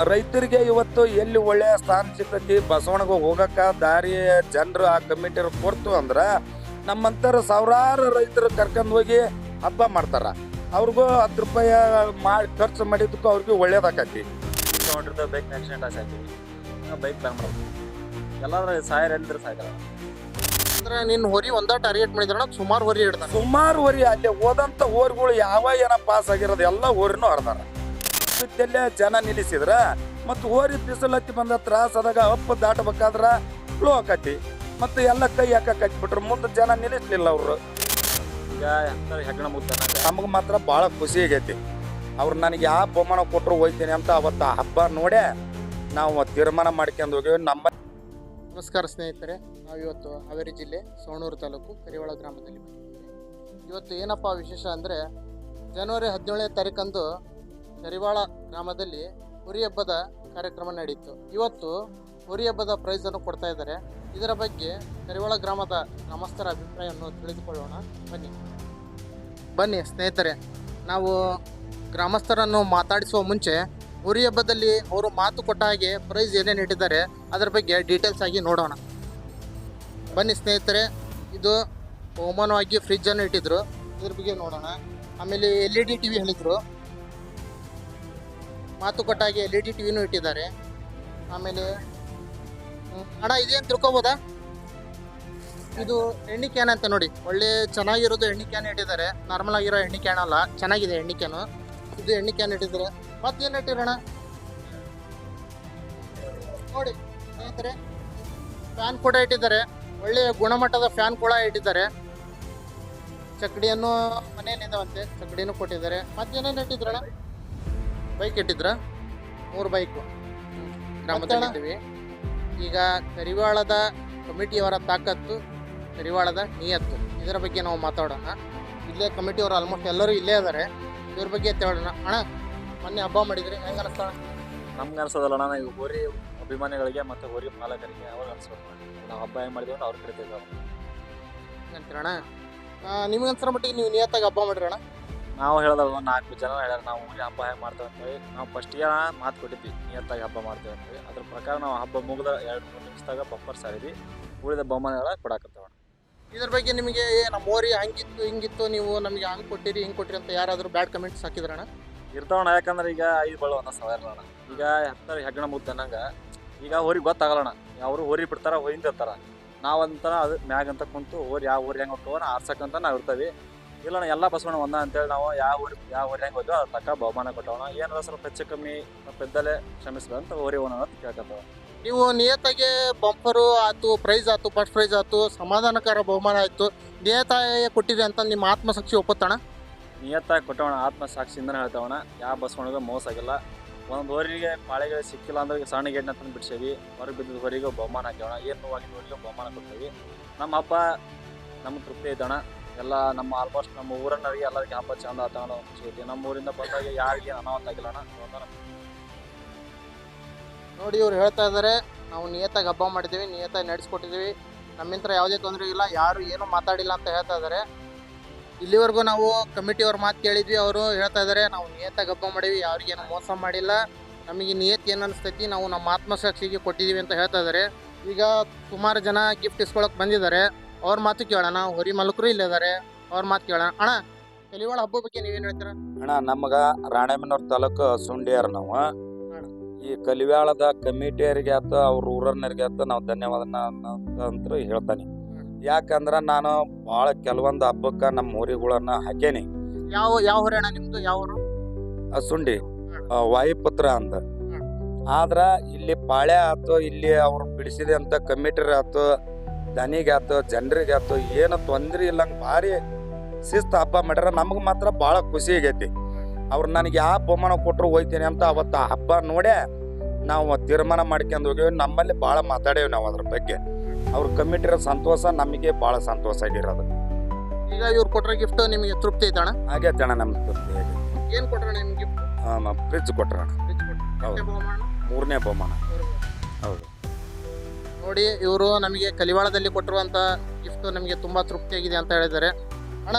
ರೈತರಿಗೆ ಇವತ್ತು ಎಲ್ಲಿ ಒಳ್ಳೆಯ ಸ್ಥಾನ ಸಿಗ್ತೈತಿ ಬಸವಣಗ ಹೋಗಕ್ಕ ದಾರಿ ಜನರು ಆ ಕಮಿಟಿ ಕೊಡ್ತು ಅಂದ್ರ ನಮ್ಮಂತರ ಸಾವಿರಾರು ರೈತರು ಕರ್ಕೊಂಡು ಹೋಗಿ ಹಬ್ಬ ಮಾಡ್ತಾರ. ಅವ್ರಿಗೂ 10 ರೂಪಾಯಿ ಮಾಡಿ ಖರ್ಚು ಮಾಡಿದ್ದಕ್ಕೂ ಅವ್ರಿಗೆ ಒಳ್ಳೇದಾಕತಿ. ನೋಡಿರ್ತಾವೆ ಬೈಕ್ ಆಕ್ಸಿಡೆಂಟ್ ಆಗ್ತೀವಿ, ಬೈಕ್ ಬ್ಯಾನ್ ಮಾಡ್ತೀವಿ. ಎಲ್ಲಾದ್ರೂ ಸಾಯರ್ ಎಲ್ಲಿದ್ರೆ ಸಾಯ್ತಾರ. ಅಂದ್ರೆ ನಿನ್ನ ಹೊರಿ ಒಂದ ಟಾರ್ಗೆಟ್ ಮಾಡಿದ್ರಣ ಸುಮಾರು ಹೊರಿ ಹಿಡ್ದಾನ. ಸುಮಾರು ಹೊರಿ ಅಲ್ಲಿ ಹೋದಂತ ಹೋರಿಗಳು ಯಾವ ಏನ ಪಾಸ್ ಆಗಿರೋದು ಎಲ್ಲ ಹೋರಿನೂ ಹರ್ದಾರ. ಎಲ್ಲೇ ಜನ ನಿಲ್ಲಿಸಿದ್ರ ಮತ್ತು ಹೋರಿ ಬಿಸಿಲತ್ತಿ ಬಂದ ತ್ರಾಸ ಆದಾಗ ಅಪ್ಪ ದಾಟಬೇಕಾದ್ರ ಫ್ಲೋ ಆಕತಿ ಮತ್ತು ಎಲ್ಲ ಕೈ ಹಾಕಕ್ ಹಚ್ಬಿಟ್ರು. ಮುಂದೆ ಜನ ನಿಲ್ಲಿಸ್ಲಿಲ್ಲ ಅವರು. ಈಗ ಹೆಗ್ಗಣ ಮುದ್ದಾನ ನಮಗೆ ಮಾತ್ರ ಭಾಳ ಖುಷಿ ಆಗೈತಿ. ಅವ್ರು ನನಗೆ ಯಾವ ಬಹುಮಾನ ಕೊಟ್ಟರು ಹೋಗ್ತೀನಿ ಅಂತ ಅವತ್ತು ಹಬ್ಬ ನೋಡೇ ನಾವು ತೀರ್ಮಾನ ಮಾಡ್ಕೊಂಡು ಹೋಗಿವಿ. ನಮ್ಮ ನಮಸ್ಕಾರ ಸ್ನೇಹಿತರೆ, ನಾವಿವತ್ತು ಹಾವೇರಿ ಜಿಲ್ಲೆ ಸವಣೂರು ತಾಲೂಕು ಕರಿವಾಳ ಗ್ರಾಮದಲ್ಲಿ ಬಂದಿದ್ದೇವೆ. ಇವತ್ತು ಏನಪ್ಪ ವಿಶೇಷ ಅಂದರೆ ಜನವರಿ 17ನೇ ತಾರೀಕಂದು ಕರಿವಾಳ ಗ್ರಾಮದಲ್ಲಿ ಹುರಿ ಹಬ್ಬದ ಕಾರ್ಯಕ್ರಮ ನಡೆಯಿತು. ಇವತ್ತು ಹುರಿ ಹಬ್ಬದ ಪ್ರೈಸನ್ನು ಕೊಡ್ತಾ ಇದ್ದಾರೆ. ಇದರ ಬಗ್ಗೆ ಕರಿವಾಳ ಗ್ರಾಮದ ಗ್ರಾಮಸ್ಥರ ಅಭಿಪ್ರಾಯವನ್ನು ತಿಳಿದುಕೊಳ್ಳೋಣ. ಬನ್ನಿ ಸ್ನೇಹಿತರೆ, ನಾವು ಗ್ರಾಮಸ್ಥರನ್ನು ಮಾತಾಡಿಸುವ ಮುಂಚೆ ಹುರಿ ಹಬ್ಬದಲ್ಲಿ ಅವರು ಮಾತು ಕೊಟ್ಟ ಹಾಗೆ ಪ್ರೈಸ್ ಏನೇನು ಇಟ್ಟಿದ್ದಾರೆ ಅದರ ಬಗ್ಗೆ ಡೀಟೇಲ್ಸ್ ಆಗಿ ನೋಡೋಣ. ಬನ್ನಿ ಸ್ನೇಹಿತರೆ, ಇದು ಬಹುಮಾನವಾಗಿ ಫ್ರಿಜ್ಜನ್ನು ಇಟ್ಟಿದ್ರು, ಇದ್ರ ಬಗ್ಗೆ ನೋಡೋಣ. ಆಮೇಲೆ LED TV ಹೇಳಿದರು, ಮಾತು ಕೊಟ್ಟ ಹಾಗೆ LED TVನೂ ಇಟ್ಟಿದ್ದಾರೆ. ಆಮೇಲೆ ಅಣ್ಣ ಇದೇನು ತಿಳ್ಕೊಬೋದಾ? ಇದು ಎಣ್ಣೆ ಕ್ಯಾನ್ ಅಂತ ನೋಡಿ, ಒಳ್ಳೆ ಚೆನ್ನಾಗಿರೋದು ಎಣ್ಣೆ ಕ್ಯಾನ್ ಇಟ್ಟಿದ್ದಾರೆ. ನಾರ್ಮಲ್ ಆಗಿರೋ ಎಣ್ಣೆ ಕ್ಯಾನ್ ಅಲ್ಲ, ಚೆನ್ನಾಗಿದೆ ಎಣ್ಣೆ ಕ್ಯಾನು. ಇದು ಎಣ್ಣೆ ಕ್ಯಾನ್ ಇಟ್ಟಿದ್ದಾರೆ. ಮತ್ತೇನು ಇಟ್ಟಿರೋಣ ನೋಡಿ ಸ್ನೇಹಿತರೆ, ಫ್ಯಾನ್ ಕೂಡ ಇಟ್ಟಿದ್ದಾರೆ. ಒಳ್ಳೆಯ ಗುಣಮಟ್ಟದ ಫ್ಯಾನ್ ಕೂಡ ಇಟ್ಟಿದ್ದಾರೆ. ಚಕ್ಕಡಿಯನ್ನು ಮನೆಯಲ್ಲಿದ್ದಾವಂತೆ, ಚಕ್ಕಡಿನೂ ಕೊಟ್ಟಿದ್ದಾರೆ. ಮತ್ತೇನೇನು ಇಟ್ಟಿದ್ರಣ? ಬೈಕ್ ಇಟ್ಟಿದ್ರ? 3 ಬೈಕು ಗ್ರಾಮದಲ್ಲಿ. ಈಗ ಕರಿವಾಳದ ಕಮಿಟಿಯವರ ತಾಕತ್ತು, ಕರಿವಾಳದ ನಿಯತ್ತು, ಇದರ ಬಗ್ಗೆ ನಾವು ಮಾತಾಡೋಣ. ಇಲ್ಲೇ ಕಮಿಟಿಯವರು ಆಲ್ಮೋಸ್ಟ್ ಎಲ್ಲರೂ ಇಲ್ಲೇ ಇದ್ದಾರೆ. ಇವ್ರ ಬಗ್ಗೆ ತಿಳೋಣ. ಅಣ್ಣ, ಮೊನ್ನೆ ಹಬ್ಬ ಮಾಡಿದ್ರಿ, ಹೆಂಗೆ ಅನಿಸ್ತಾಳ? ನಮ್ಗೆ ಅನ್ಸೋದಲ್ಲ ಅಣ್ಣ, ಈಗ ಹೋರಿ ಅಭಿಮಾನಿಗಳಿಗೆ ಮತ್ತು ಹೋರಿ ಮಾಲಕರಿಗೆ ಅವ್ರಿಗೆ ಅನ್ಸೋದು. ನಾವು ಹಬ್ಬ ಹೆಂಗೆ ಮಾಡಿದ್ವಿ ಅಂತ ಅವ್ರು ಕರಿತೀವಿ ಅಂತೀರಣ್ಣ. ನಿಮ್ಗೆ ಅನ್ಸೋ ಮಟ್ಟಿಗೆ ನೀವು ನಿಯತ್ತಾಗಿ ಹಬ್ಬ ಮಾಡಿರಣ್ಣ? ನಾವು ಹೇಳೋದಲ್ಲ, 4 ಜನ ಹೇಳ್ಯಾರ ನಾವು ಊರಿ ಹಬ್ಬ ಹೆಂಗೆ ಮಾಡ್ತೇವೆ ಅಂತೇಳಿ. ನಾವು ಫಸ್ಟಿಗೆ ಮಾತು ಕೊಟ್ಟಿದ್ವಿ ನಿಯತ್ತಾಗಿ ಹಬ್ಬ ಮಾಡ್ತೇವೆ ಅಂತೇಳಿ. ಅದ್ರ ಪ್ರಕಾರ ನಾವು ಹಬ್ಬ ಮುಗಿದ 2-3 ನಿಮಿಷದಾಗ ಪಪ್ಪರ್ ಸಾರಿದ್ವಿ. ಉಳಿದ ಬಹುಮಾನಗಳ ಕೊಡಾಕತ್ತೇವೆ. ಇದ್ರ ಬಗ್ಗೆ ನಿಮಗೆ ನಮ್ಮ ಓರಿ ಹಂಗಿತ್ತು ಹಿಂಗಿತ್ತು, ನೀವು ನಮಗೆ ಹಂಗೆ ಕೊಟ್ಟಿರಿ ಹಿಂಗೆ ಕೊಟ್ಟಿರಿ ಅಂತ ಯಾರಾದರೂ ಬ್ಯಾಡ್ ಕಮೆಂಟ್ಸ್ ಹಾಕಿದ್ರಣ್ಣ? ಇರ್ತಾವಣ್ಣ. ಯಾಕಂದ್ರೆ ಈಗ 5 ಬಳ್ಳು ಅನ್ನೋ ಸಾವಿರ ಅಣ್ಣ. ಈಗ ಹೆಗ್ಗಣ ಮುದ್ದೆ ಅನ್ನಂಗೆ ಈಗ ಹೋರಿಗೆ ಗೊತ್ತಾಗಲ್ಲಣ್ಣ. ಅವರು ಹೋರಿ ಬಿಡ್ತಾರ, ಹೋಗಿರ್ತಾರ. ನಾವಂತರ ಅದು ಮ್ಯಾಗ ಅಂತ ಕುಂತು ಹೋರಿ ಯಾವ ಊರಿಗೆ ಹೆಂಗೆ ಹೋಗ್ತವ ಆರ್ಸಕ್ಕಂತ ನಾವು ಇರ್ತೀವಿ. ಇಲ್ಲಣ್ಣ, ಎಲ್ಲ ಬಸವಣ್ಣ ಒಂದ ಅಂತೇಳಿ ನಾವು ಯಾವ ಊರಿಗೆ ಹೆಂಗೆ ಹೋದ್ವಿ ಅದ್ರ ತಕ್ಕ ಬಹುಮಾನ ಕೊಟ್ಟವಣ. ಏನಾರ ಸ್ವಲ್ಪ ಹೆಚ್ಚು ಕಮ್ಮಿ ಪೆದ್ದಲೆ ಕ್ಷಮಿಸ್ಬೇಕಂತ ಹೋರಿ ಓನ ಅಂತ ಕೇಳ್ಕೊತಾವ. ನೀವು ನಿಯತ್ತಾಗಿ ಬಂಪರು ಆಯ್ತು, ಪ್ರೈಸ್ ಆಯ್ತು, ಫಸ್ಟ್ ಪ್ರೈಸ್ ಆಯ್ತು, ಸಮಾಧಾನಕರ ಬಹುಮಾನ ಆಯಿತು, ನಿಯತ್ತಾಗಿ ಕೊಟ್ಟಿರಿ ಅಂತ ನಿಮ್ಮ ಆತ್ಮಸಾಕ್ಷಿ ಒಪ್ಪತ್ತಣ? ನಿಯತ್ತಾಗಿ ಕೊಟ್ಟವಣ, ಆತ್ಮಸಾಕ್ಷಿಯಿಂದನೇ ಹೇಳ್ತಾವಣ. ಯಾವ ಬಸವಣಿಗೆ ಮೋಸ ಆಗಿಲ್ಲ. ಒಂದು ಹೋರಿಗೆ ಪಾಳೆಗಳು ಸಿಕ್ಕಿಲ್ಲ ಅಂದ್ರೆ ಸಣ್ಣ ಗೆಡ್ನ ತಂದು ಬಿಡ್ಸೇವಿ. ಹೊರಗೆ ಬಿದ್ದ ಹೊರಿಗೆ ಬಹುಮಾನ ಹಾಕ್ಯವಣ. ಏನು ಆಗಿದ್ದ ಹೊರಿಗೆ ಬಹುಮಾನ ಕೊಡ್ತೀವಿ. ನಮ್ಮ ಹಬ್ಬ ನಮ್ಗೆ ತೃಪ್ತಿ ಐತಣ. ಎಲ್ಲ ನಮ್ಮ ಆಲ್ಮೋಸ್ಟ್ ನಮ್ಮ ಊರನ್ನರಿಗೆ ಎಲ್ಲರಿಗೆ ಹಬ್ಬ ಚಂದ ಆತಣ ಖುಷಿ. ನಮ್ಮ ಊರಿಂದ ಬಂದಾಗ ಯಾರಿಗೆ ಅನಾಹುತ ಆಗಿಲ್ಲಣ್ಣ. ನೋಡಿ, ಇವ್ರು ಹೇಳ್ತಾ ಇದ್ದಾರೆ, ನಾವು ನಿಯತ್ತಾಗಿ ಹಬ್ಬ ಮಾಡಿದ್ದೀವಿ, ನಿಯತ್ತಾಗಿ ನಡೆಸ್ಕೊಟ್ಟಿದ್ದೀವಿ, ನಮ್ಮಿಂದ ಯಾವುದೇ ತೊಂದರೆ ಇಲ್ಲ, ಯಾರು ಏನೂ ಮಾತಾಡಿಲ್ಲ ಅಂತ ಹೇಳ್ತಾ ಇದ್ದಾರೆ. ಇಲ್ಲಿವರೆಗೂ ನಾವು ಕಮಿಟಿಯವ್ರ ಮಾತು ಕೇಳಿದ್ವಿ. ಅವರು ಹೇಳ್ತಾ ಇದ್ದಾರೆ, ನಾವು ನಿಯತ್ತಾಗಿ ಹಬ್ಬ ಮಾಡೀವಿ, ಯಾರಿಗೇನು ಮೋಸ ಮಾಡಿಲ್ಲ, ನಮಗೆ ನಿಯತ್ತು ಏನು ಅನಿಸ್ತೈತಿ, ನಾವು ನಮ್ಮ ಆತ್ಮಸಾಕ್ಷಿಗೆ ಕೊಟ್ಟಿದ್ದೀವಿ ಅಂತ ಹೇಳ್ತಾ ಇದ್ದಾರೆ. ಈಗ ಸುಮಾರು ಜನ ಗಿಫ್ಟ್ ಇಸ್ಕೊಳಕ್ಕೆ ಬಂದಿದ್ದಾರೆ. ಅವ್ರ ಮಾತು ಕೇಳೋಣ. ಹೊರಿ ಮಾಲಕರು ಇಲ್ಲಿದ್ದಾರೆ, ಅವ್ರ ಮಾತು ಕೇಳೋಣ. ಅಣ್ಣ, ಕಲಿವಾಳ ಹಬ್ಬ ಬಗ್ಗೆ ನೀವೇನು ಹೇಳ್ತೀರ? ಅಣ್ಣ, ನಮ್ಗೆ ರಾಣೆಬೆನ್ನೂರು ತಾಲೂಕು ಸುಂಡಿಯರ್ ನಾವು. ಈ ಕಲಿವಾಳದ ಕಮಿಟಿಯರಿಗೆ ಆಯ್ತು, ಅವ್ರ ಊರನ್ನರಿಗೆ ಆಯ್ತು, ನಾವು ಧನ್ಯವಾದನ ಅಂತ ಹೇಳ್ತಾನೆ. ಯಾಕಂದ್ರೆ ನಾನು ಭಾಳ ಕೆಲವೊಂದು ಹಬ್ಬಕ್ಕೆ ನಮ್ಮ ಊರಿಗಳನ್ನ ಹಾಕೇನಿ. ಯಾವ ಹೊರೆ ಅಣ್ಣ ನಿಮ್ದು? ಯಾವ ಊರು? ಸುಂಡಿ ವಾಯುಪುತ್ರ ಅಂತ. ಆದ್ರ ಇಲ್ಲಿ ಪಾಳ್ಯ ಆಯ್ತು, ಇಲ್ಲಿ ಅವ್ರು ಬಿಡಿಸಿದೆ ಅಂತ ಕಮಿಟಿರ್ ಆಯ್ತು, ದನಿಗೆ ಆಯ್ತು, ಜನರಿಗೆ ಆಯ್ತು, ಏನು ತೊಂದ್ರೆ ಇಲ್ಲಂಗೆ ಭಾರಿ ಶಿಸ್ತು ಹಬ್ಬ ಮಾಡ್ಯಾರ. ನಮಗೆ ಮಾತ್ರ ಭಾಳ ಖುಷಿ ಆಗೈತಿ. ಅವ್ರು ನನಗೆ ಯಾವ ಬಹುಮಾನ ಕೊಟ್ಟರು ಹೋಗ್ತೀನಿ ಅಂತ ಅವತ್ತು ಹಬ್ಬ ನೋಡೇ ನಾವು ತೀರ್ಮಾನ ಮಾಡ್ಕೊಂಡು ಹೋಗಿವಿ. ನಮ್ಮಲ್ಲಿ ಭಾಳ ಮಾತಾಡೇವಿ ನಾವು ಅದ್ರ ಬಗ್ಗೆ. ಅವ್ರ ಕಮಿಟಿರ ಸಂತೋಷ ನಮಗೆ ಭಾಳ ಸಂತೋಷ ಆಗಿರೋದು. ಈಗ ಇವ್ರು ಕೊಟ್ಟರೆ ಗಿಫ್ಟ್ ನಿಮಗೆ ತೃಪ್ತಿ ಐತಣ್ಣ? ಆಗೈತೆ ಅಣ್ಣ, ನಮ್ಗೆ ತೃಪ್ತಿ ಆಗೈತೆ. ಏನು ಕೊಟ್ರಣ ನಿಮ್ಗೆ ಗಿಫ್ಟ್? ಫ್ರಿಜ್ ಕೊಟ್ರಣ್ಣ. ಹೌದು, 3ನೇ ಬಹುಮಾನ. ಹೌದು. ನೋಡಿ, ಇವರು ನಮಗೆ ಕಲಿವಾಳದಲ್ಲಿ ಕೊಟ್ಟಿರುವಂಥ ಗಿಫ್ಟ್ ನಮಗೆ ತುಂಬ ತೃಪ್ತಿಯಾಗಿದೆ ಅಂತ ಹೇಳಿದ್ದಾರೆ. ಅಣ್ಣ,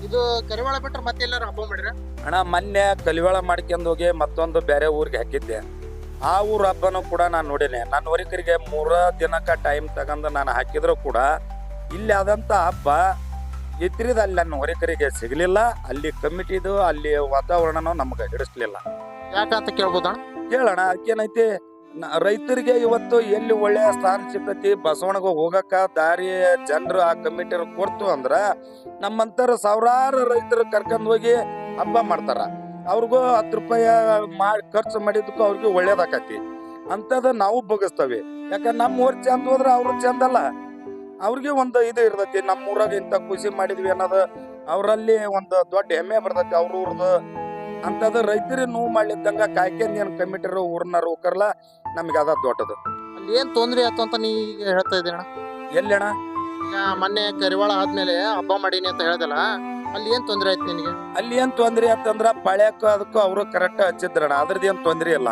ಇದು ಕರಿವಾಳ ಬಿಟ್ಟರೆ ಮತ್ತೆ ಎಲ್ಲರೂ ಹಬ್ಬ ಮಾಡಿರ? ಅಣ್ಣ, ಮೊನ್ನೆ ಕಲಿವಾಳ ಮಾಡ್ಕೊಂಡು ಹೋಗಿ ಮತ್ತೊಂದು ಬೇರೆ ಊರಿಗೆ ಹಾಕಿದ್ದೆ. ಆ ಊರ ಹಬ್ಬನೂ ಕೂಡ ನಾನು ನೋಡೀನಿ. ನನ್ನ ಹೊರಿಕರಿಗೆ 3 ದಿನಕ್ಕೆ ಟೈಮ್ ತಗೊಂಡು ನಾನು ಹಾಕಿದ್ರು ಕೂಡ ಇಲ್ಲಿ ಆದಂಥ ಹಬ್ಬ ಎತ್ತಿರಿದ ಅಲ್ಲಿ ನನ್ನ ಹೊರಿಕರಿಗೆ ಸಿಗಲಿಲ್ಲ. ಅಲ್ಲಿ ಕಮಿಟಿದು ಅಲ್ಲಿ ವಾತಾವರಣನೂ ನಮ್ಗೆ ಹಿಡಿಸ್ಲಿಲ್ಲ. ಯಾಕಂತ ಕೇಳ್ಬೋದಣ್ಣ? ಕೇಳೋಣ, ಅದಕ್ಕೇನೈತಿ, ರೈತರಿಗೆ ಇವತ್ತು ಎಲ್ಲಿ ಒಳ್ಳೆಯ ಸ್ಥಾನ ಸಿಗ್ತೈತಿ, ಬಸವಣಗ ಹೋಗಕ್ಕ ದಾರಿ ಜನರು ಆ ಕಮಿಟಿ ಕೊಡ್ತು ಅಂದ್ರ ನಮ್ಮಂತರ ಸಾವಿರಾರು ರೈತರು ಕರ್ಕೊಂಡ್ ಹೋಗಿ ಹಬ್ಬ ಮಾಡ್ತಾರ. ಅವ್ರಿಗೂ 10 ರೂಪಾಯಿ ಖರ್ಚು ಮಾಡಿದಕ್ಕೂ ಅವ್ರಿಗೆ ಒಳ್ಳೇದಾಕತಿ. ಅಂತದ ನಾವು ಬಗ್ಗಿಸ್ತೇವೆ. ಯಾಕಂದ್ರೆ ನಮ್ಮ ಊರ್ ಚಂದ ಹೋದ್ರ ಅವ್ರು ಚಂದ ಅಲ್ಲ. ಅವ್ರಿಗೆ ಒಂದು ಇದು ಇರ್ತೈತಿ, ನಮ್ಮ ಊರಾಗ ಇಂಥ ಖುಷಿ ಮಾಡಿದ್ವಿ ಅನ್ನೋದು ಅವರಲ್ಲಿ ಒಂದು ದೊಡ್ಡ ಹೆಮ್ಮೆ ಬರ್ತೈತಿ ಅವ್ರ ಊರ್ದು. ಅಂತದ ರೈತರಿಗೆ ನೋವು ಮಾಡ್ಲಿದ್ದಂಗ ಕಾಯ್ಕೊಂಡ್ ಏನ್ ಕಮಿಟಿರು ಊರ್ನಾರು ಹೋಗರ್ಲ ನಮ್ಗೆ ಅದ ದೊಡ್ಡದು. ಅಲ್ಲಿ ಏನ್ ತೊಂದ್ರೆ ಆಯ್ತು ಅಂತ ನೀ ಈಗ ಹೇಳ್ತಾ ಇದ್ದೀನ? ಎಲ್ಲಿ ಅಣ್ಣ? ಈಗ ಮೊನ್ನೆ ಕರಿವಾಳ ಆದ್ಮೇಲೆ ಹಬ್ಬ ಮಾಡೀನಿ ಅಂತ ಹೇಳ್ದಲ್ಲ, ಅಲ್ಲಿ ಏನ್ ತೊಂದ್ರೆ ಆಯ್ತು ನಿನಗೆ? ಅಲ್ಲಿ ಏನ್ ತೊಂದ್ರೆ ಆತಂದ್ರ ಪಳ್ಯಾಕ ಅದಕ್ಕೂ ಅವರು ಕರೆಕ್ಟ್ ಹಚ್ಚಿದ್ರಣ, ಅದ್ರದ್ದು ಏನ್ ತೊಂದ್ರೆ ಇಲ್ಲ.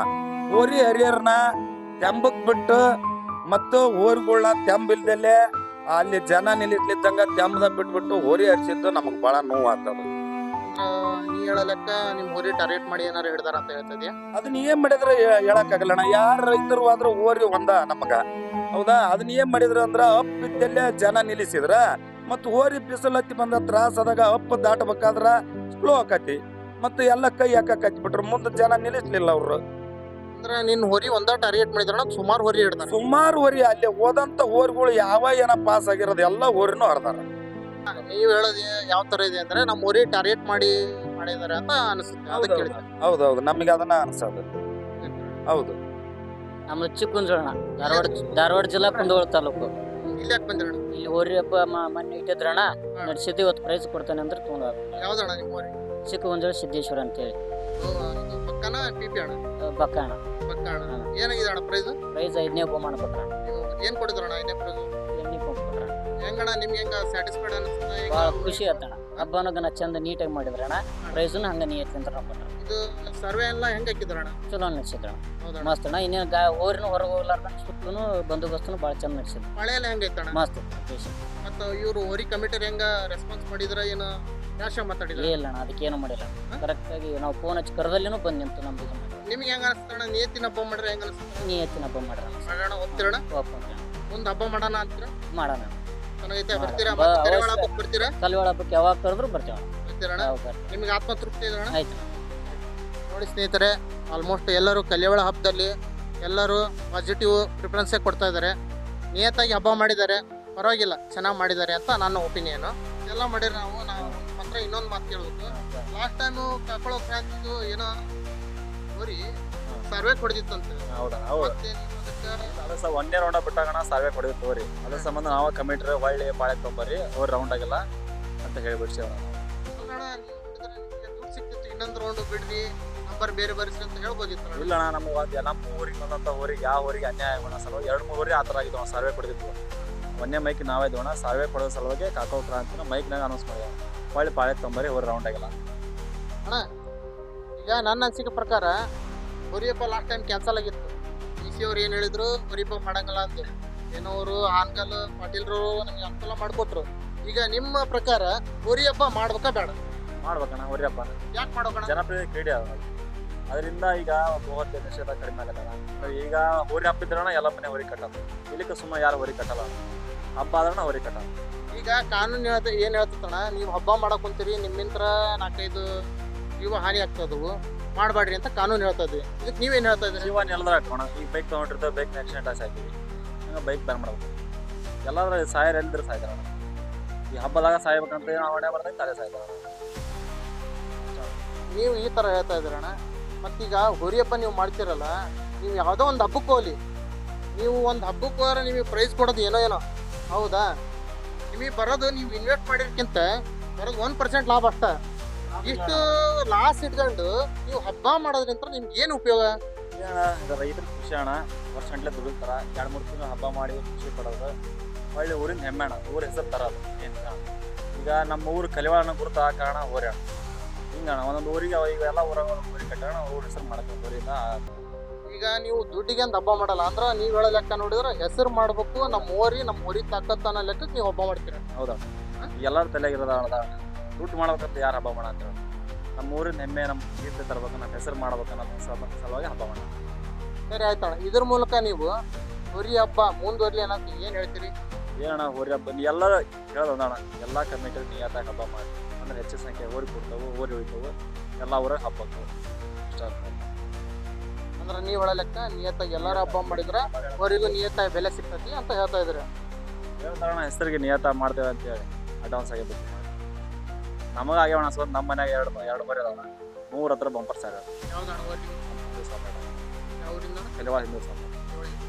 ಹೋರಿ ಹರಿಯರ್ನ ತೆಂಬಕ್ ಬಿಟ್ಟು ಮತ್ತು ಹೋರಿಗಳನ್ನ ತೆಂಬಿಲ್ದಲ್ಲೇ ಅಲ್ಲಿ ಜನ ನಿಲ್ಲಿಸ್ಲಿದ್ದಂಗ ತೆಂಬದ ಬಿಟ್ಬಿಟ್ಟು ಹೋರಿ ಹರಿಸಿದ್ದು ನಮಗ್ ಬಹಳ ನೋವು ಆಗ್ತದ. ನೀ ಹೇಳೋ ಲೆಕ್ಕ ನಿಮ್ ಊರಿ ಟಾರ್ಗೆಟ್ ಮಾಡಿ ಏನಾರು ಹಿಡ್ದಾರ ಅಂತ ಹೇಳ್ತಿದ್ಯಾ? ಅದನ್ನ ಏನ್ ಮಾಡಿದ್ರೆ ಹೇಳಕ್ಕಾಗಲ್ಲಣ್ಣ. ಯಾರ ರೈತರು ಆದ್ರೂ ಹೋರಿ ಒಂದ ನಮಗ, ಹೌದಾ? ಅದನ್ನ ಏನ್ ಮಾಡಿದ್ರ ಅಂದ್ರ ಅಪ್ಪಿದ್ದಲ್ಲೇ ಜನ ನಿಲ್ಲಿಸಿದ್ರ ಮತ್ ಹೋರಿ ಬಿಸಿಲು ಹತ್ತಿ ಬಂದ ತ್ರಾಸ ಆದಾಗ ಅಪ್ಪ ದಾಟಬೇಕಾದ್ರ ಸ್ಲೋ ಆಕತಿ, ಮತ್ತೆ ಎಲ್ಲ ಕೈ ಹಾಕಕ್ ಹಚ್ಬಿಟ್ರು, ಮುಂದೆ ಜನ ನಿಲ್ಲಿಸ್ಲಿಲ್ಲ ಅವ್ರು. ಅಂದ್ರ ನಿನ್ ಹೋರಿ ಒಂದ ಟಾರ್ಗೆಟ್ ಮಾಡಿದ್ರ ಸುಮಾರು ಹೋರಿ ಹಿಡ್ದಾರ. ಸುಮಾರು ಹೋರಿ ಅಲ್ಲಿ ಹೋದಂತ ಹೋರಿಗಳು ಯಾವ ಏನ ಪಾಸ್ ಆಗಿರೋದು ಎಲ್ಲ ಹೋರಿನೂ ಹರ್ದಾರ. ನೀವ್ ಹೇಳೋದು ಯಾವ ತರ ಇದೆ ಅಂದ್ರೆ ನಮ್ಮ ಊರಿ ಟಾರ್ಗೆಟ್ ಮಾಡಿದಾರೆ ಅಂತ ಅನಿಸುತ್ತೆ. ಅದಕ್ಕೆ ಕೇಳಿದೆ. ಹೌದೌದು, ನಮಗೆ ಅದನ್ನ ಅನ್ಸೋದು. ಹೌದು, ನಮ್ದು ಚಿಕ್ಕುಂಜೋಣ, ಧಾರವಾಡ ಜಿಲ್ಲಾ ಕುಂದಗೋಳ ತಾಲೂಕು. ಇಲ್ಲಿ ಯಾಕೆ ಬಂದಿರಣ? ಇಲ್ಲಿ ಹೋರಿ ಹಬ್ಬ ಮೊನ್ನೆ ಇಟ್ಟಿದ್ರಣ, ನಡೆಸಿದ್ದು ಇವತ್ತು ಪ್ರೈಸ್ ಕೊಡ್ತಾನೆ ಅಂದ್ರೆ ತೊಗೊಂಡ. ಯಾವ್ದಣ್ಣ ನಿಮ್ ಊರಿ? ಚಿಕ್ಕುಂಜೋಳ ಸಿದ್ದೇಶ್ವರ ಅಂತೇಳಿ. ಪಕ್ಕನ ಪಿಪಿ ಅಣ್ಣ? ಬಕ್ಕ ಅಣ್ಣ. ಪಕ್ಕ ಅಣ್ಣ. ಏನಾಗಿದೆ ಅಣ್ಣ ಪ್ರೈಸ್? ಪ್ರೈಸ್ 5ನೇ ಬಹುಮಾನ ಕೊಟ್ರ. ಏನ್ ಕೊಡಿದ್ರಣ್ಣ 5ನೇ ಪ್ರೈಸ್? ಎಣ್ಣೆ ಕೊಂಡ್ ಕೊಟ್ರ. ಹೆಂಗಣ್ಣ ನಿಮ್ಗೆ ಹೆಂಗ ಸ್ಯಾಟಿಸ್ಫೈಡ್ ಅನಿಸುತ್ತೆ? ಭಾಳ ಖುಷಿ ಆತಣ್ಣ. ಹಬ್ಬನ ಚಂದ ನೀಟಾಗಿ ಮಾಡಿದ್ರಣ, ಪ್ರೈಸ್ನು ಹಂಗ ನೀಯತ್ತಿಂತ ಕೊಟ್ರ. ಇದು ಸರ್ವೆ ಎಲ್ಲ ಹೆಂಗ್ ಹಾಕಿದ್ರಣ್ಣ? ಚಲೋ ನಡೆಸಿದ್ರಣ, ಹೌದಣ್ಣ. ಮಸ್ತ್ ಅಣ್ಣ. ಇನ್ನೇನು ಹೋರಿನೂ ಹೊರಗೆ ಹೋಗ್ಲಾರ್ದ ಸುತ್ತಲೂ ಬಂದೋಬಸ್ತನು ಭಾಳ ಚಂದ ನಡೆಸಿದ್ರು. ಮಳೆ ಎಲ್ಲ ಹೆಂಗೈತಣ್ಣ? ಮಸ್ತ್. ಮತ್ತ ಇವ್ರು ಹೋರಿ ಕಮಿಟಿ ಹೆಂಗ ರೆಸ್ಪಾನ್ಸ್ ಮಾಡಿದ್ರ? ಏನು ಕ್ಯಾಶ ಮಾತಾಡಿದ್ರ? ಇಲ್ಲ ಅಣ್ಣ, ಅದಕ್ಕೇನು ಮಾಡಿಲ್ಲ. ಕರೆಕ್ಟ್ ಆಗಿ ನಾವು ಫೋನ್ ಹಚ್ಚಿ ಕರದಲ್ಲಿನೂ ಬಂದ್ ನಿಂತು ನಮ್ದು. ನಿಮ್ಗೆ ಹೆಂಗ ಅನಿಸ್ತಣ್ಣ? ನಿಯತ್ತಿನ ಹಬ್ಬ ಮಾಡ್ರೆ ಹೆಂಗ ಅನಿಸ್ತಣ್ಣ? ನಿಯತ್ತಿನ ಹಬ್ಬ ಮಾಡ್ರ ಮಾಡೋಣ ಹೋಗ್ತಿರಣ್ಣ? ಮುಂದ್ ಹಬ್ಬ ಮಾಡೋಣ ಅಂತೀರ? ಮಾಡೋಣ. ಚೆನ್ನಾಗೈತೆ, ಬರ್ತೀರಾ? ಮತ್ತೆ ಕರಿವಾಳ ಹಬ್ಬಕ್ಕೆ ಬರ್ತೀರಾ? ಕಲಿವಾಳ ಹಬ್ಬಕ್ಕೆ ಯಾವಾಗ ಕರೆದ್ರು ಬರ್ತೀವಿ. ಬರ್ತೀರಣ್ಣ? ನಿಮ್ಗೆ ಆತ್ಮತೃಪ್ತಿ ಇದಣ್ಣ? ಆಯ್ತು. ನೋಡಿ ಸ್ನೇಹಿತರೆ, ಆಲ್ಮೋಸ್ಟ್ ಎಲ್ಲರೂ ಕಲಿವಾಳ ಹಬ್ಬದಲ್ಲಿ ಎಲ್ಲರೂ ಪಾಸಿಟಿವ್ ಪ್ರಿಫರೆನ್ಸೇ ಕೊಡ್ತಾ ಇದ್ದಾರೆ. ನಿಯತ್ತಾಗಿ ಹಬ್ಬ ಮಾಡಿದ್ದಾರೆ, ಪರವಾಗಿಲ್ಲ, ಚೆನ್ನಾಗಿ ಮಾಡಿದ್ದಾರೆ ಅಂತ ನನ್ನ ಒಪಿನಿಯನು. ಎಲ್ಲ ಮಾಡಿದ್ರೆ ನಾವು ಮಾತ್ರ ಇನ್ನೊಂದು ಮಾತು ಕೇಳಬೇಕು. ಲಾಸ್ಟ್ ಟೈಮು ಕಳ್ಕೊಳ್ಳೋ ಫ್ಯಾನ್ಸ್ ಏನೋ ಹೋರಿ ಸರ್ವೆ ಕೊಡ್ದಿತ್ತಂತೆ. ಹೌದಾ? ಹೌದು. ಅದ ಒಂದೇ ರೌಂಡ್ ಬಿಟ್ಟಾಗಣ ಸರ್ವೆ ಕೊಡಿದ್ ತೋರಿ. ಅದ್ರ ಸಂಬಂಧ ನಾವ ಕಮಿಟ್ರಿ ಒಳ್ಳೆ ಬಾಳೆ ತೊಂಬರಿ ಅವ್ರ ರೌಂಡ್ ಆಗಿಲ್ಲ ಅಂತ ಹೇಳಿಬಿಡ್ಸೇವ. ದುಡ್ಡು ಸಿಕ್ತಿತ್ತು, ಇನ್ನೊಂದು ರೌಂಡ್ ಬಿಡ್ರಿ, ನಂಬರ್ ಬೇರೆ ಬರ್ಸಿ ಅಂತ ಹೇಳ್ಬೋದಿತ್ತು. ಇಲ್ಲ ಅಣ್ಣ, ನಮ್ಮ ಊರಿಗೆ ಬಂದಂತ ಊರಿಗೆ ಯಾವ ಊರಿಗೆ ಅನ್ಯಾಯ ಆಗೋಣ ಸಲುವಾಗಿ 2-3 ಊರಿಗೆ ಆ ಥರ ಆಗಿದ್ವು. ಸರ್ವೆ ಕೊಡಿದ್ವು. ಒಂದೇ ಮೈಕ್ ನಾವೇ ಇದ್ವಣ, ಸರ್ವೆ ಕೊಡೋ ಸಲುವಾಗಿ ಕಾಕೋ ಕ್ರಾಂತಿನ ಮೈಕ್ನಾಗ ಅನೌನ್ಸ್ ಮಾಡ್ಯಾವ ಒಳ್ಳೆ ಬಾಳೆ ತೊಂಬರಿ ಅವ್ರ ರೌಂಡ್ ಆಗಿಲ್ಲ. ಅಣ್ಣ, ಈಗ ನನ್ನ ಅನಿಸಿಕೆ ಪ್ರಕಾರ ಹೋರಿ ಹಬ್ಬ ಲಾಸ್ಟ್ ಟೈಮ್ ಕ್ಯಾನ್ಸಲ್ ಆಗಿತ್ತು. DC ಅವ್ರು ಏನು ಹೇಳಿದ್ರು, ಹೋರಿ ಹಬ್ಬ ಮಾಡಂಗಿಲ್ಲ ಅಂತ. ಏನೋ ಅವರು ಹಾನ್ಗಲ್ ಪಾಟೀಲ್ರು ನಮ್ಗೆ ಅನುಕೂಲ ಮಾಡಿಕೊಟ್ರು. ಈಗ ನಿಮ್ಮ ಪ್ರಕಾರ ಹೋರಿ ಹಬ್ಬ ಮಾಡ್ಬೇಕಾ ಬೇಡ? ಮಾಡ್ಬೇಕಣ್ಣ ಹೋರಿ ಹಬ್ಬ. ಯಾಕೆ ಮಾಡ್ಬೇಕಣ್ಣ? ಜನಪ್ರಿಯ ಕ್ರೀಡೆ ಅದ, ಅದರಿಂದ ಈಗ ಗೋಹತ್ಯೆ ನಿಷೇಧ ಕಡಿಮೆ ಆಗಲ್ಲ. ಈಗ ಹೋರಿ ಹಬ್ಬ ಇದ್ರಣ ಎಲ್ಲ ಮನೆ ಹೋರಿ ಕಟ್ಟಲ್ಲ, ಇಲ್ಲಿಕ್ಕೆ ಸುಮ್ಮನೆ ಯಾರು ಹೋರಿ ಕಟ್ಟಲ್ಲ. ಹಬ್ಬ ಆದ್ರಣ ಹೋರಿ ಕಟ್ಟಲ್ಲ. ಈಗ ಕಾನೂನು ಏನು ಹೇಳ್ತಣ್ಣ, ನೀವು ಹಬ್ಬ ಮಾಡಕ್ ಕುಂತೀರಿ, ನಿಮ್ಮಿಂತ್ರ 4-5 ಜೀವ ಹಾನಿ ಆಗ್ತದವು, ಮಾಡಬೇಡ್ರಿ ಅಂತ ಕಾನೂನು ಹೇಳ್ತಾ ಇದ್ವಿ. ಇದಕ್ಕೆ ನೀವೇನು ಹೇಳ್ತಾ ಇದ್ದೀರಿ? ಜೀವನ ಎಲ್ಲದ್ರ ಹಾಕೋಣ. ಈಗ ಬೈಕ್ ತೊಗೊಂಡಿರ್ತೇವೆ, ಬೈಕ್ ಆಕ್ಸಿಡೆಂಟ್ ಆಗಿ ಸಾಯ್ತೀವಿ, ಹಂಗೆ ಬೈಕ್ ಬ್ಯಾನ್ ಮಾಡ್ಬೇಕು. ಎಲ್ಲಾದ್ರೂ ಸಾಯರ್ ಎಲ್ಲಿದ್ರೆ ಸಾಯ್ತಾರ. ಈ ಹಬ್ಬದಾಗ ಸಾಯ್ಬೇಕಂತ ನಾವು ಹೊಣೆ ಬರ್ತೈತೆ, ಅದೇ ಸಾಯ್ತಾರ. ನೀವು ಈ ಥರ ಹೇಳ್ತಾ ಇದ್ದೀರಣ್ಣ. ಮತ್ತೀಗ ಹೋರಿ ಹಬ್ಬ ನೀವು ಮಾಡ್ತಿರಲ್ಲ, ನೀವು ಯಾವುದೋ ಒಂದು ಹಬ್ಬಕ್ಕೆ ಹೋಗಲಿ, ನೀವು ಒಂದು ಹಬ್ಬಕ್ಕೆ ಹೋದ್ರೆ ನಿಮಗೆ ಪ್ರೈಸ್ ಕೊಡೋದು ಏನೋ ಹೌದಾ? ನಿಮಗೆ ಬರೋದು ನೀವು ಇನ್ವೆಸ್ಟ್ ಮಾಡಿರೋಕ್ಕಿಂತ ಬರೋದು 1% ಲಾಭ ಅಷ್ಟ. ಇಷ್ಟು ಲಾಸ್ ಇಟ್ಕೊಂಡು ನೀವು ಹಬ್ಬ ಮಾಡೋದ್ರಿಂದ ನಿಮ್ಗೆ ಏನು ಉಪಯೋಗ? ರೈತರ ಖುಷಿ ಅಣ್ಣ, ವರ್ಷ ಗಂಟ್ಲೆ ದುಡಿತಾರ, 2-3 ತಿಂಗಳು ಹಬ್ಬ ಮಾಡಿ ಖುಷಿ ಪಡೋದು ಒಳ್ಳೆ ಊರಿನ ಹೆಮ್ಮೆ ಅಣ್ಣ. ಊರ ಹೆಸರು ತರೋದು ಏನು ಈಗ ನಮ್ಮ ಊರು ಕಲಿವಾಳನ ಗುರುತು ಆ ಕಾರಣ ಹೋರಿ ಅಣ್ಣ. ಹಿಂಗಣ್ಣ ಒಂದೊಂದು ಊರಿಗೆ ಇವೆಲ್ಲ ಊರಾಗ ಊರಿ ಕಟ್ಟೋಣ, ಊರ ಹೆಸರು ಮಾಡಕ್ಕೆ ಊರಿಂದ. ಈಗ ನೀವು ದುಡ್ಡಿಗೆ ಅಂತ ಹಬ್ಬ ಮಾಡಲ್ಲ ಅಂದ್ರೆ, ನೀವು ಹೇಳೋ ಲೆಕ್ಕ ನೋಡಿದ್ರೆ ಹೆಸರು ಮಾಡ್ಬೇಕು, ನಮ್ಮ ಊರಿ ತಾಕತ್ತು ಅನ್ನೋ ಲೆಕ್ಕಕ್ಕೆ ನೀವು ಹಬ್ಬ ಮಾಡ್ತೀರ. ಹೌದಾ? ಎಲ್ಲರ ತಲೆಗಿರೋದ ದುಡ್ಡು ಮಾಡ್ಬೇಕಂತ ಯಾರು ಹಬ್ಬ ಮಾಡ ಅಂತ. ನಮ್ಮ ಊರಿನ ಹೆಮ್ಮೆ, ನಮ್ಮ ಕೀರ್ತಿ ತರ್ಬೇಕು, ನಮ್ಮ ಹೆಸರು ಮಾಡ್ಬೇಕು ಅನ್ನೋ ಸಲುವಾಗಿ ಹಬ್ಬ ಮಾಡೋಣ. ಸರಿ ಆಯ್ತಣ್ಣ, ಇದ್ರ ಮೂಲಕ ನೀವು ಹೋರಿ ಹಬ್ಬ ಮುಂದುವರ್ಲಿ ಅನ್ನೋದು ಏನ್ ಹೇಳ್ತೀರಿ? ಏನಣ್ಣ ಹೋರಿ ಹಬ್ಬ ಎಲ್ಲರೂ ಹೇಳೋದಣ್ಣ, ಎಲ್ಲ ಕಮಿಟಿ ನಿಯತ್ತಾಗಿ ಹಬ್ಬ ಮಾಡಿ ಅಂದ್ರೆ ಹೆಚ್ಚಿನ ಸಂಖ್ಯೆ ಹೋರಿ ಕೊಡ್ತಾವು, ಹೋರಿ ಉಳಿತಾವು, ಎಲ್ಲ ಊರಾಗ ಹಬ್ಬ ಇಷ್ಟ ಆಗ್ತದೆ. ಅಂದ್ರೆ ನೀವ್ ಹೇಳೋ ಲೆಕ್ಕ ನಿಯತ್ತಾಗಿ ಎಲ್ಲಾರು ಹಬ್ಬ ಮಾಡಿದ್ರ ಅವರಿಗೂ ನಿಯತ್ತಾಗಿ ಬೆಲೆ ಸಿಗ್ತತಿ ಅಂತ ಹೇಳ್ತಾ ಇದ್ರಿ. ಹೇಳ್ತಾರಣ್ಣ ಹೆಸರಿಗೆ ನಿಯತ ಮಾಡ್ತೇವೆ ಅಂತ ಹೇಳಿ ಅಡ್ವಾನ್ಸ್ ಆಗಿ ಬುಕ್ ಮಾಡಿ ನಮಗೆ ಆಗ್ಯಾವಣ್ಣ. ಸ್ವಲ್ಪ ನಮ್ಮ ಮನ್ಯಾಗ ಎರಡು ಬರೀ ಅದಾವಣ್ಣ, 3 ಹತ್ರ ಬಂಪರ್ ಸಾಗ ಯಾವ್ದಣ್ಣ ಹೋರಿ? ಯಾವ್ರಿಂದ? ಕೆಲವ ಹಿಂದೂ ಸಾಲ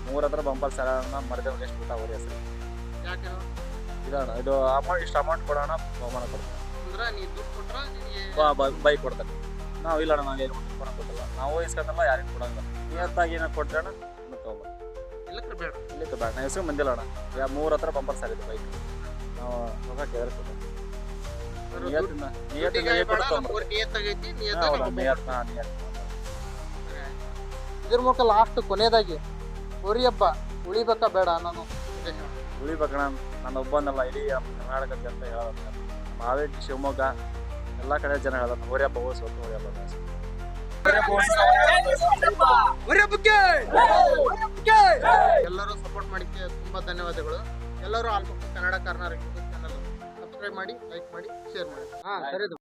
3 ಹತ್ರ ಬಂಪರ್ ಸಾಗ ಮರದೇವ್ ಎಷ್ಟು ಊಟ ಹೋರಿ ಹೆಸರು ಯಾಕೆ ಇದಣ್ಣ. ಇದು ಅಮೌಂಟ್ ಇಷ್ಟು ಅಮೌಂಟ್ ಕೊಡೋಣ ಬಹುಮಾನ ಕೊಡ್ತಾರೆ, ಅಂದ್ರೆ ನೀವ್ ದುಡ್ಡು ಕೊಟ್ರ ಬೈಕ್ ಕೊಡ್ತಾರೆ. ನಾವು ಇಲ್ಲ ನಾವು ಏನು ಕೊಡೋಣ ಕೊಟ್ಟಿಲ್ಲ, ನಾವು ಇಸ್ಕೊಂಡಲ್ಲ ಯಾರಿಗೂ ಕೊಡೋಂಗಿಲ್ಲ. ನಿಯತ್ತಾಗಿ ಏನೋ ಕೊಟ್ಟರೆ ಅಣ್ಣ ಇನ್ನು ತೊಗೊಬೋದು, ಇಲ್ಲಕ್ಕೆ ಬೇಡ. ಇಲ್ಲಿಕ್ಕೆ ಬೇಡ. ನಾ ಹೆಸರು ಮಂದಿಲ್ಲ ಅಣ್ಣ, 3 ಹತ್ರ ಬಂಪರ್ ಸಾರಿದೆ ಬೈಕ್. ನಾವು ಹೋಗಕ್ಕೆ ಎದುರು ಕೊಡ್ತೀವಿ ಇದ್ರ ಮೂಲಕ ಲಾಸ್ಟ್ ಕೊನೆಯದಾಗಿ ಹೋರಿ ಹಬ್ಬ ಉಳಿಬೇಕಾ ಬೇಡ ಅನ್ನೋದು ಉಳಿಬೇಕಣ್ಣ. ನಾನು ಒಬ್ಬನಲ್ಲ, ಇಡೀ ಕರ್ನಾಟಕದ ಅಂತ ಹೇಳೋದು. ಹಾವೇರಿ, ಶಿವಮೊಗ್ಗ ಎಲ್ಲ ಕಡೆ ಜನ ಹೇಳೋದು ಹೋರಿ ಹಬ್ಬ ಹೋಗ್ಸೋದು, ಹೋರಿ ಹಬ್ಬ ಎಲ್ಲರೂ ಸಪೋರ್ಟ್ ಮಾಡಿಕ್ಕೆ ತುಂಬಾ ಧನ್ಯವಾದಗಳು. ಎಲ್ಲರೂ almost Kannada corner YouTube channel subscribe ಮಾಡಿ, ಲೈಕ್ ಮಾಡಿ, ಶೇರ್ ಮಾಡಿ. ಸರಿ.